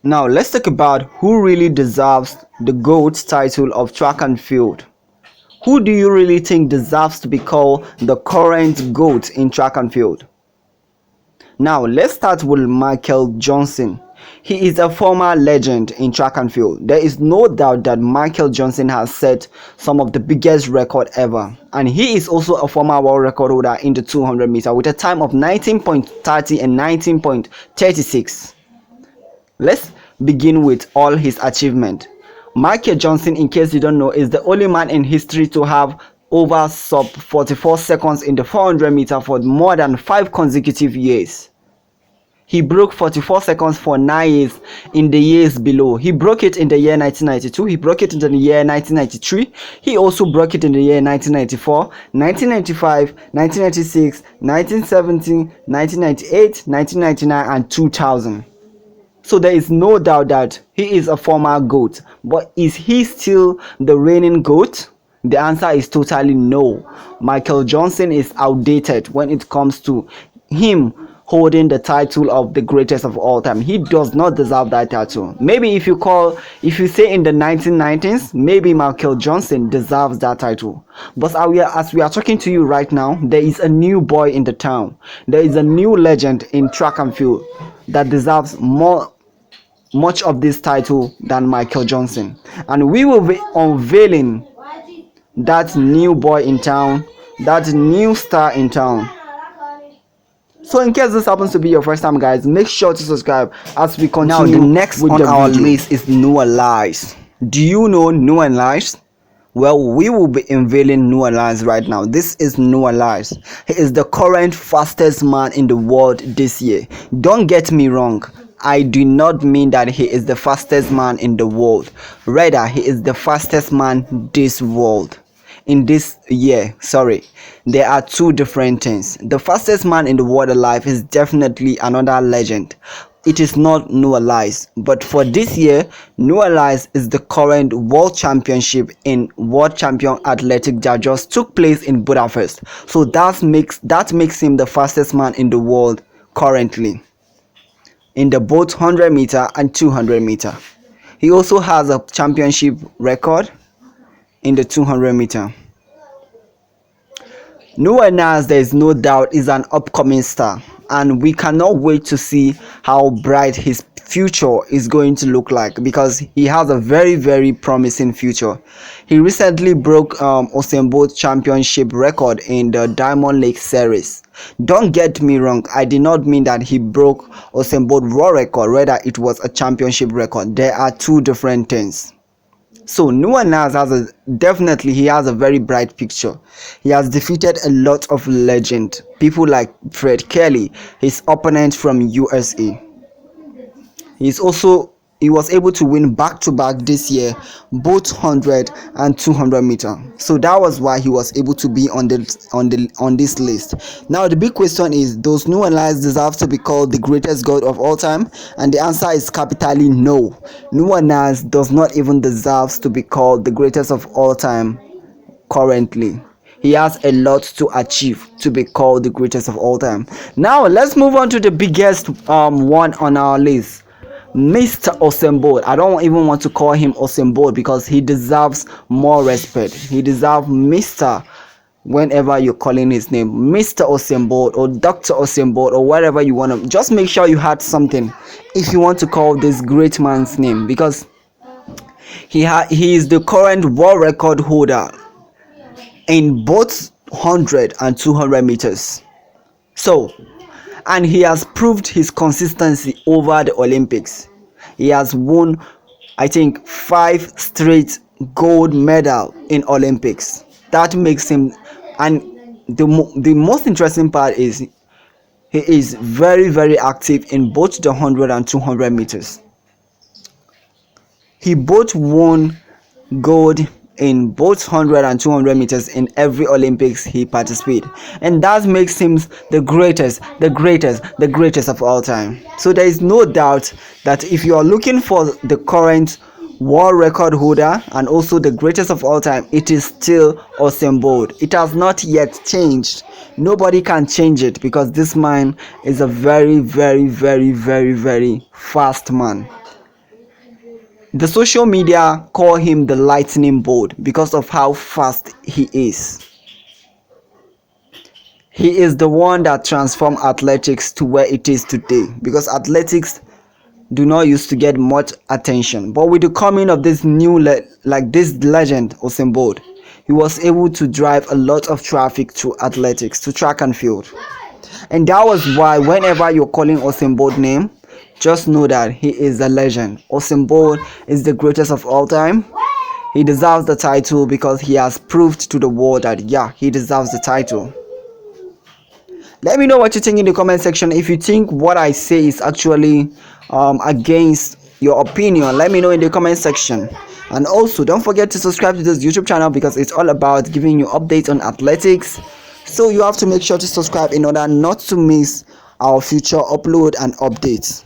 Now let's talk about who really deserves the GOAT title of track and field. Who do you really think deserves to be called the current GOAT in track and field? Now let's start with Michael Johnson. He is a former legend in track and field. There is no doubt that Michael Johnson has set some of the biggest record ever, and he is also a former world record holder in the 200 meter with a time of 19.30 and 19.36. Let's begin with all his achievement. Michael Johnson, in case you don't know, is the only man in history to have over sub 44 seconds in the 400 meter for more than 5 consecutive years. He broke 44 seconds for 9 years in the years below. He broke it in the year 1992, he broke it in the year 1993, he also broke it in the year 1994, 1995, 1996, 1970, 1998, 1999 and 2000. So there is no doubt that he is a former GOAT, but is he still the reigning GOAT? The answer is totally no. Michael Johnson is outdated when it comes to him holding the title of the greatest of all time. He does not deserve that title. Maybe if you say in the 1990s, maybe Michael Johnson deserves that title. But as we are talking to you right now, there is a new boy in the town. There is a new legend in track and field that deserves much of this title than Michael Johnson, and we will be unveiling that new boy in town, that new star in town. So in case this happens to be your first time, guys, make sure to subscribe as we continue. Now the next on our list is Noah Lyles. Do you know Noah Lyles? Well, we will be unveiling Noah Lyles right now. This is Noah Lyles. He is the current fastest man in the world this year. Don't get me wrong, I do not mean that he is the fastest man in the world. Rather, he is the fastest man in this year. Sorry, there are two different things. The fastest man in the world alive is definitely another legend. It is not Noah Lyles, but for this year, Noah Lyles is the current world championship in world champion athletic that just took place in Budapest. So that makes him the fastest man in the world currently in the both 100 meter and 200 meter. He also has a championship record in the 200 meter. Noah Lyles, there is no doubt, is an upcoming star, and we cannot wait to see how bright his future is going to look like, because he has a very, very promising future. He recently broke Usain Bolt championship record in the Diamond League series. Don't get me wrong, I did not mean that he broke Usain Bolt world record, rather it was a championship record. There are two different things. So Noah Lyles definitely he has a very bright picture. He has defeated a lot of legend, people like Fred Kelly, his opponent from USA. He was able to win back-to-back this year, both 100 and 200 meter. So that was why he was able to be on this list. Now the big question is, does Noah Lyles deserve to be called the greatest GOAT of all time? And the answer is capitally no. Noah Lyles does not even deserve to be called the greatest of all time currently. He has a lot to achieve to be called the greatest of all time. Now let's move on to the biggest one on our list, Mr. Usain Bolt. I don't even want to call him Usain Bolt because he deserves more respect. He deserves Mr. whenever you're calling his name, Mr. Usain Bolt or Dr. Usain Bolt or whatever you want to. Just make sure you had something if you want to call this great man's name, because he is the current world record holder in both 100 and 200 meters. So, and he has proved his consistency over the Olympics. He has won, I think, 5 straight gold medal in Olympics. That makes him, and the most interesting part is he is very, very active in both the 100 and 200 meters. He both won gold in both 100 and 200 meters in every Olympics he participated, and that makes him the greatest of all time. So there is no doubt that if you are looking for the current world record holder and also the greatest of all time, it is still Usain Bolt. It has not yet changed. Nobody can change it, because this man is a very, very, very, very, very fast man. The social media call him the lightning bolt because of how fast he is. He is the one that transformed athletics to where it is today, because athletics do not used to get much attention. But with the coming of this this legend Usain Bolt, he was able to drive a lot of traffic to athletics, to track and field. And that was why whenever you're calling Usain Bolt name, just know that he is a legend. Usain Bolt is the greatest of all time. He deserves the title because he has proved to the world that yeah, he deserves the title. Let me know what you think in the comment section. If you think what I say is actually against your opinion, let me know in the comment section. And also don't forget to subscribe to this YouTube channel because it's all about giving you updates on athletics. So you have to make sure to subscribe in order not to miss our future upload and updates.